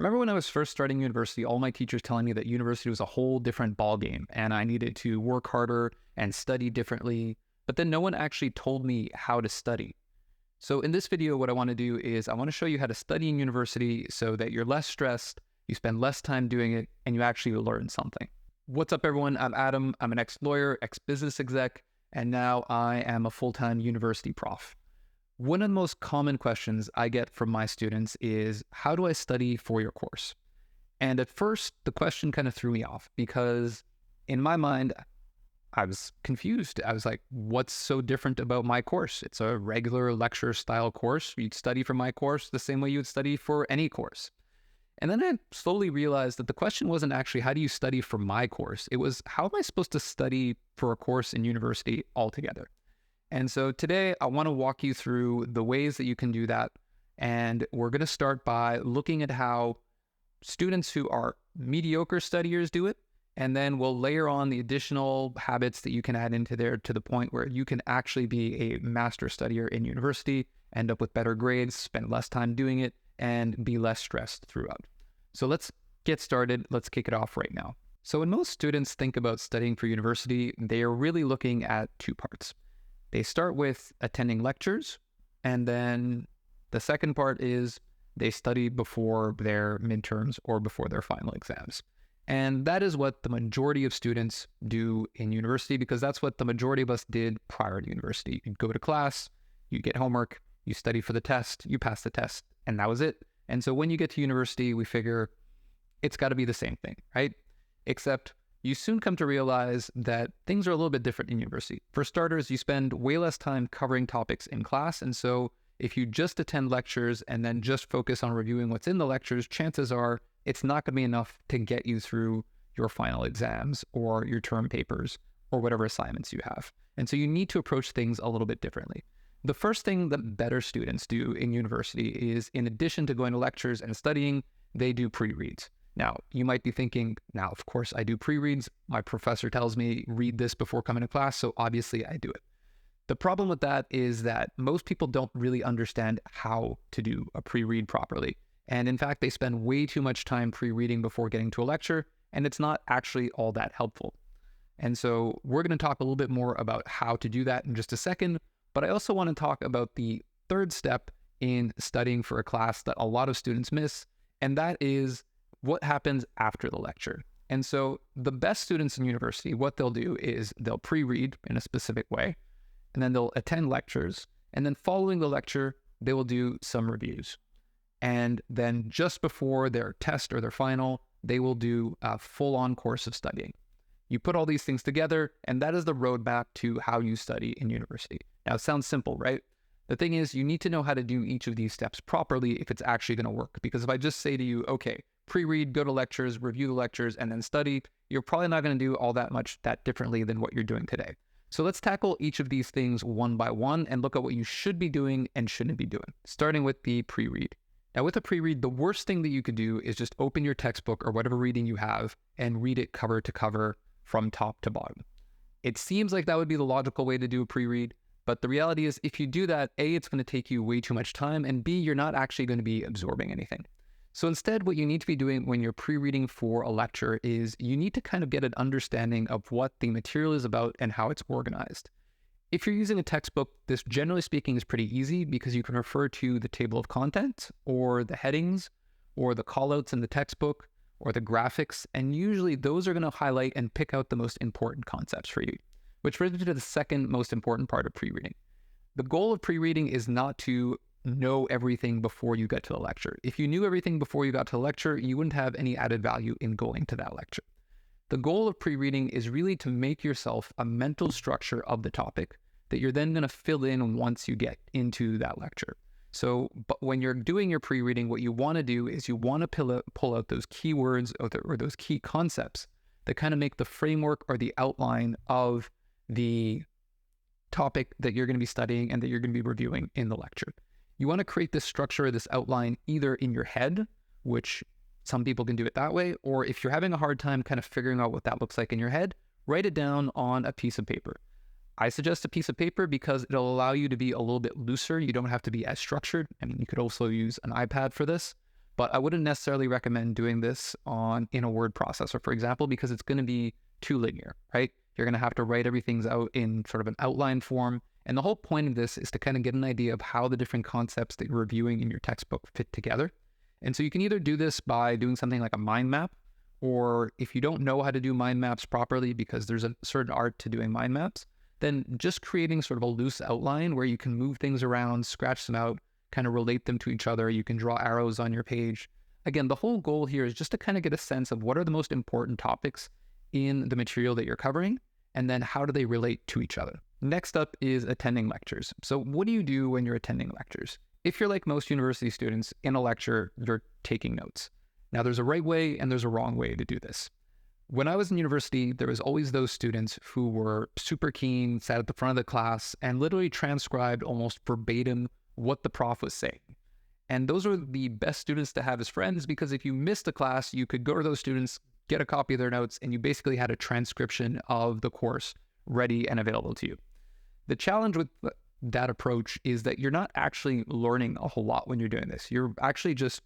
I remember when I was first starting university, all my teachers telling me that university was a whole different ballgame and I needed to work harder and study differently. But then no one actually told me how to study. So in this video, what I want to do is I want to show you how to study in university so that you're less stressed, you spend less time doing it, and you actually learn something. What's up, everyone? I'm Adam. I'm an ex-lawyer, ex-business exec, and now I am a full-time university prof. One of the most common questions I get from my students is, how do I study for your course? And at first, the question kind of threw me off because in my mind, I was confused. I was like, what's so different about my course? It's a regular lecture style course. You'd study for my course the same way you would study for any course. And then I slowly realized that the question wasn't actually, how do you study for my course? It was, how am I supposed to study for a course in university altogether? And so today I want to walk you through the ways that you can do that. And we're going to start by looking at how students who are mediocre studiers do it. And then we'll layer on the additional habits that you can add into there to the point where you can actually be a master studier in university, end up with better grades, spend less time doing it, and be less stressed throughout. So let's get started. Let's kick it off right now. So when most students think about studying for university, they are really looking at two parts. They start with attending lectures, and then the second part is they study before their midterms or before their final exams. And that is what the majority of students do in university, because that's what the majority of us did prior to university. You'd go to class, you get homework, you study for the test, you pass the test, and that was it. And so when you get to university, we figure it's got to be the same thing, right? Except you soon come to realize that things are a little bit different in university. For starters, you spend way less time covering topics in class. And so if you just attend lectures and then just focus on reviewing what's in the lectures, chances are it's not going to be enough to get you through your final exams or your term papers or whatever assignments you have. And so you need to approach things a little bit differently. The first thing that better students do in university is, in addition to going to lectures and studying, they do pre-reads. Now, you might be thinking, now, of course, I do pre-reads. My professor tells me, read this before coming to class, so obviously I do it. The problem with that is that most people don't really understand how to do a pre-read properly. And in fact, they spend way too much time pre-reading before getting to a lecture, and it's not actually all that helpful. And so we're going to talk a little bit more about how to do that in just a second, but I also want to talk about the third step in studying for a class that a lot of students miss, and that is what happens after the lecture. And so the best students in university, what they'll do is they'll pre-read in a specific way, and then they'll attend lectures, and then following the lecture, they will do some reviews. And then just before their test or their final, they will do a full-on course of studying. You put all these things together, and that is the roadmap to how you study in university. Now, it sounds simple, right? The thing is, you need to know how to do each of these steps properly if it's actually going to work. Because if I just say to you, okay, pre-read, go to lectures, review the lectures, and then study, you're probably not going to do all that much that differently than what you're doing today. So let's tackle each of these things one by one and look at what you should be doing and shouldn't be doing, starting with the pre-read. Now, with a pre-read, the worst thing that you could do is just open your textbook or whatever reading you have and read it cover to cover from top to bottom. It seems like that would be the logical way to do a pre-read, but the reality is if you do that, A, it's going to take you way too much time, and B, you're not actually going to be absorbing anything. So instead, what you need to be doing when you're pre-reading for a lecture is you need to kind of get an understanding of what the material is about and how it's organized. If you're using a textbook, this generally speaking is pretty easy because you can refer to the table of contents or the headings or the callouts in the textbook or the graphics, and usually those are going to highlight and pick out the most important concepts for you, which brings me to the second most important part of pre-reading. The goal of pre-reading is not to know everything before you get to the lecture. If you knew everything before you got to the lecture, you wouldn't have any added value in going to that lecture. The goal of pre-reading is really to make yourself a mental structure of the topic that you're then going to fill in once you get into that lecture. So, but when you're doing your pre-reading, what you want to do is you want to pull out those keywords or those key concepts that kind of make the framework or the outline of the topic that you're going to be studying and that you're going to be reviewing in the lecture. You want to create this structure, this outline, either in your head, which some people can do it that way, or if you're having a hard time kind of figuring out what that looks like in your head, write it down on a piece of paper. I suggest a piece of paper because it'll allow you to be a little bit looser. You don't have to be as structured. I mean, you could also use an iPad for this, But I wouldn't necessarily recommend doing this in a word processor, for example, because it's going to be too linear, right? You're going to have to write everything out in sort of an outline form. And the whole point of this is to kind of get an idea of how the different concepts that you're reviewing in your textbook fit together. And so you can either do this by doing something like a mind map, or if you don't know how to do mind maps properly because there's a certain art to doing mind maps, then just creating sort of a loose outline where you can move things around, scratch them out, kind of relate them to each other. You can draw arrows on your page. Again, the whole goal here is just to kind of get a sense of what are the most important topics in the material that you're covering, and then how do they relate to each other. Next up is attending lectures. So what do you do when you're attending lectures? If you're like most university students, in a lecture, you're taking notes. Now, there's a right way and there's a wrong way to do this. When I was in university, there was always those students who were super keen, sat at the front of the class, and literally transcribed almost verbatim what the prof was saying. And those are the best students to have as friends, because if you missed a class, you could go to those students, get a copy of their notes, and you basically had a transcription of the course ready and available to you. The challenge with that approach is that you're not actually learning a whole lot when you're doing this. You're actually just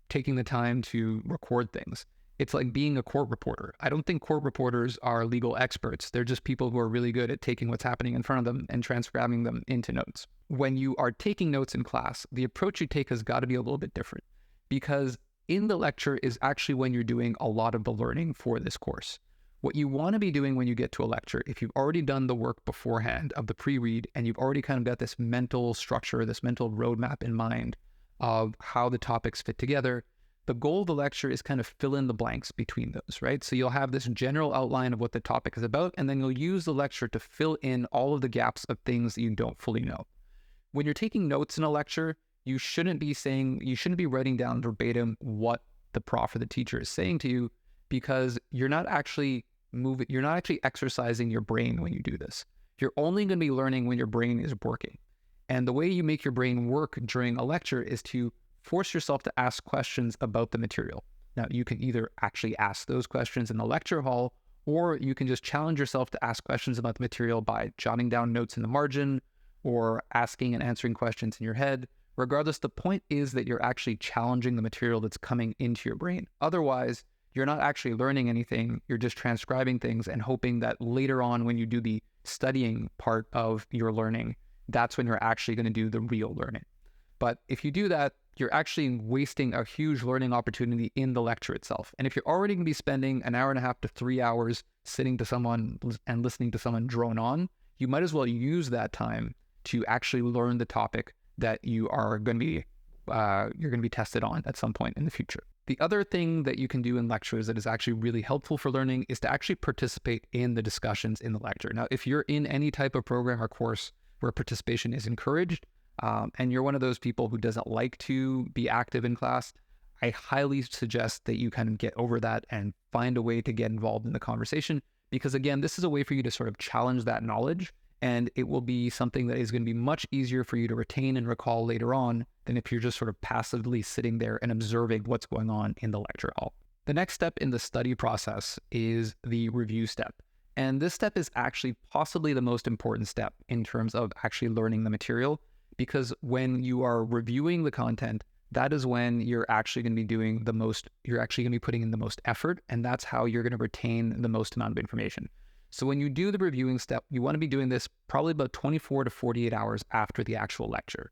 taking the time to record things. It's like being a court reporter. I don't think court reporters are legal experts. They're just people who are really good at taking what's happening in front of them and transcribing them into notes. When you are taking notes in class, the approach you take has got to be a little bit different, because in the lecture is actually when you're doing a lot of the learning for this course. What you want to be doing when you get to a lecture, if you've already done the work beforehand of the pre-read and you've already kind of got this mental structure, this mental roadmap in mind of how the topics fit together, the goal of the lecture is kind of fill in the blanks between those, right? So you'll have this general outline of what the topic is about, and then you'll use the lecture to fill in all of the gaps of things that you don't fully know. When you're taking notes in a lecture, you shouldn't be writing down verbatim what the prof or the teacher is saying to you, because you're not actually exercising your brain when you do this. You're only going to be learning when your brain is working. And the way you make your brain work during a lecture is to force yourself to ask questions about the material. Now, you can either actually ask those questions in the lecture hall, or you can just challenge yourself to ask questions about the material by jotting down notes in the margin or asking and answering questions in your head. Regardless, the point is that you're actually challenging the material that's coming into your brain. Otherwise, you're not actually learning anything. You're just transcribing things and hoping that later on, when you do the studying part of your learning, that's when you're actually going to do the real learning. But if you do that, you're actually wasting a huge learning opportunity in the lecture itself. And if you're already going to be spending an hour and a half to 3 hours sitting to someone and listening to someone drone on, you might as well use that time to actually learn the topic that you are going to be you're going to be tested on at some point in the future. The other thing that you can do in lectures that is actually really helpful for learning is to actually participate in the discussions in the lecture. Now, if you're in any type of program or course where participation is encouraged, and you're one of those people who doesn't like to be active in class, I highly suggest that you kind of get over that and find a way to get involved in the conversation, because again, this is a way for you to sort of challenge that knowledge, and it will be something that is going to be much easier for you to retain and recall later on than if you're just sort of passively sitting there and observing what's going on in the lecture hall. The next step in the study process is the review step. And this step is actually possibly the most important step in terms of actually learning the material, because when you are reviewing the content, that is when you're actually going to be doing the most, you're actually going to be putting in the most effort, and that's how you're going to retain the most amount of information. So when you do the reviewing step, you want to be doing this probably about 24 to 48 hours after the actual lecture.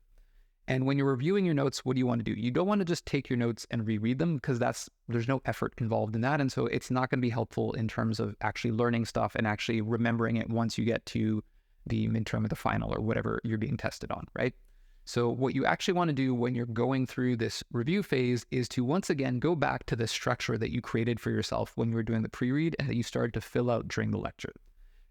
And when you're reviewing your notes, what do you want to do? You don't want to just take your notes and reread them, because there's no effort involved in that. And so it's not going to be helpful in terms of actually learning stuff and actually remembering it once you get to the midterm or the final or whatever you're being tested on, right? So what you actually want to do when you're going through this review phase is to once again go back to the structure that you created for yourself when you were doing the pre-read and that you started to fill out during the lecture.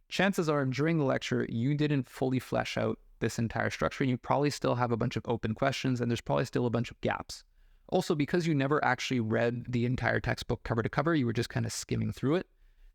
Chances are during the lecture, you didn't fully flesh out this entire structure, and you probably still have a bunch of open questions, and there's probably still a bunch of gaps. Also, because you never actually read the entire textbook cover to cover, you were just kind of skimming through it.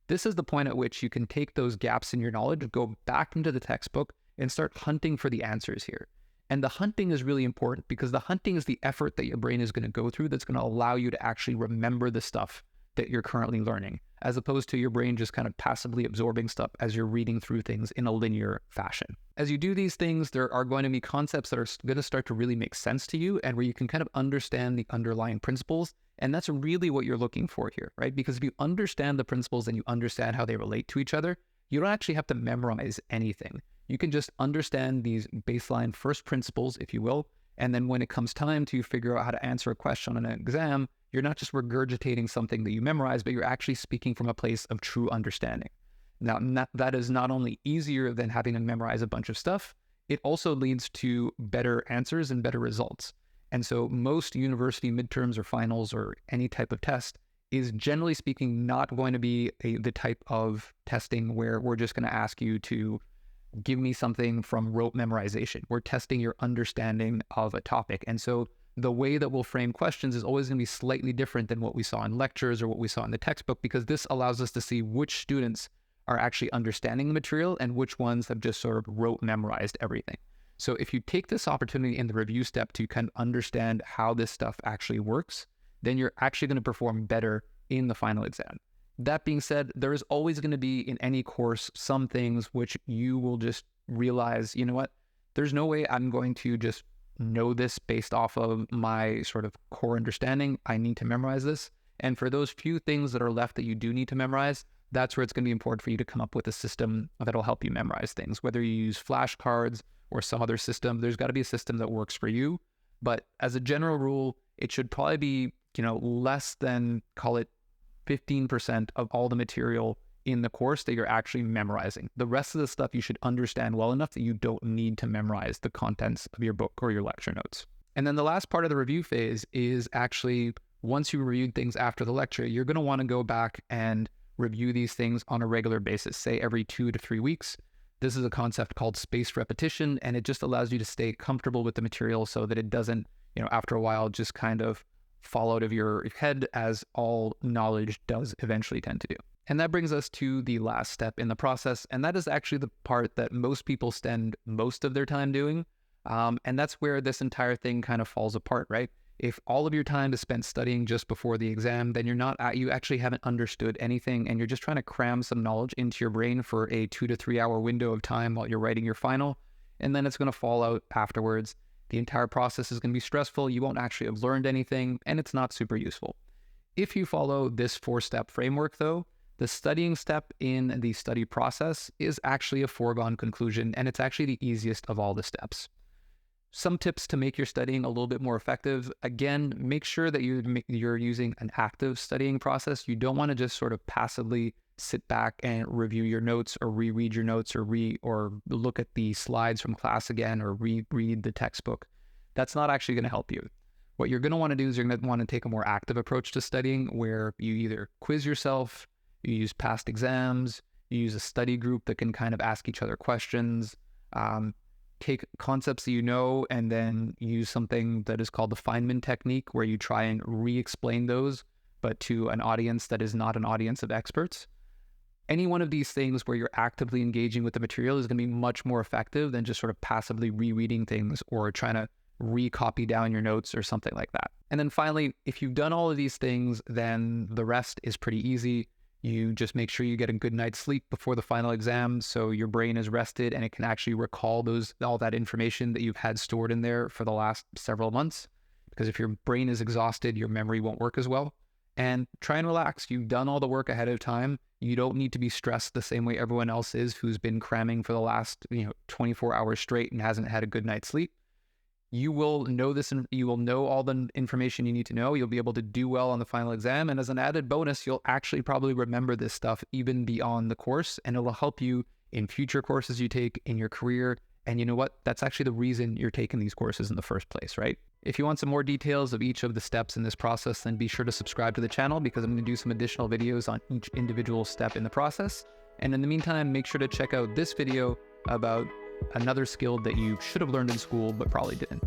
This is the point at which you can take those gaps in your knowledge, go back into the textbook, and start hunting for the answers here. And the hunting is really important, because the hunting is the effort that your brain is going to go through that's going to allow you to actually remember the stuff that you're currently learning. as opposed to your brain just kind of passively absorbing stuff as you're reading through things in a linear fashion. As you do these things, there are going to be concepts that are going to start to really make sense to you and where you can kind of understand the underlying principles. And that's really what you're looking for here, right? Because if you understand the principles and you understand how they relate to each other, you don't actually have to memorize anything. You can just understand these baseline first principles, if you will, and then when it comes time to figure out how to answer a question on an exam, you're not just regurgitating something that you memorized, but you're actually speaking from a place of true understanding. Now, that is not only easier than having to memorize a bunch of stuff, it also leads to better answers and better results. And so most university midterms or finals or any type of test is generally speaking not going to be the type of testing where we're just going to ask you to give me something from rote memorization. We're testing your understanding of a topic. And so the way that we'll frame questions is always going to be slightly different than what we saw in lectures or what we saw in the textbook, because this allows us to see which students are actually understanding the material and which ones have just sort of rote memorized everything. So if you take this opportunity in the review step to kind of understand how this stuff actually works, then you're actually going to perform better in the final exam. That being said, there is always going to be in any course some things which you will just realize, you know what, there's no way I'm going to just know this based off of my sort of core understanding. I need to memorize this. And for those few things that are left that you do need to memorize, that's where it's going to be important for you to come up with a system that'll help you memorize things. Whether you use flashcards or some other system, there's got to be a system that works for you. But as a general rule, it should probably be, less than, call it 15% of all the material in the course that you're actually memorizing. The rest of the stuff you should understand well enough that you don't need to memorize the contents of your book or your lecture notes. And then the last part of the review phase is actually, once you reviewed things after the lecture, you're going to want to go back and review these things on a regular basis, say every 2 to 3 weeks. This is a concept called spaced repetition, and it just allows you to stay comfortable with the material so that it doesn't, after a while, just kind of fall out of your head, as all knowledge does eventually tend to do. And that brings us to the last step in the process, and that is actually the part that most people spend most of their time doing. And that's where this entire thing kind of falls apart, right? If all of your time is spent studying just before the exam, then you actually haven't understood anything, and you're just trying to cram some knowledge into your brain for a 2 to 3 hour window of time while you're writing your final, and then it's going to fall out afterwards. The entire process is going to be stressful. You won't actually have learned anything, and it's not super useful. If you follow this 4-step framework, though, the studying step in the study process is actually a foregone conclusion, and it's actually the easiest of all the steps. Some tips to make your studying a little bit more effective. Again, make sure that you're using an active studying process. You don't want to just sort of passively sit back and review your notes or reread your notes or look at the slides from class again or reread the textbook. That's not actually going to help you. What you're going to want to do is you're going to want to take a more active approach to studying, where you either quiz yourself, you use past exams, you use a study group that can kind of ask each other questions, take concepts that you know, and then use something that is called the Feynman technique, where you try and re-explain those, but to an audience that is not an audience of experts. Any one of these things where you're actively engaging with the material is going to be much more effective than just sort of passively rereading things or trying to recopy down your notes or something like that. And then finally, if you've done all of these things, then the rest is pretty easy. You just make sure you get a good night's sleep before the final exam so your brain is rested and it can actually recall all that information that you've had stored in there for the last several months. Because if your brain is exhausted, your memory won't work as well. And try and relax. You've done all the work ahead of time. You don't need to be stressed the same way everyone else is who's been cramming for the last 24 hours straight and hasn't had a good night's sleep. You will know this, and you will know all the information you need to know. You'll be able to do well on the final exam. And as an added bonus, you'll actually probably remember this stuff even beyond the course, and it will help you in future courses you take in your career. And you know what? That's actually the reason you're taking these courses in the first place, right? If you want some more details of each of the steps in this process, then be sure to subscribe to the channel, because I'm going to do some additional videos on each individual step in the process. And in the meantime, make sure to check out this video about another skill that you should have learned in school but probably didn't.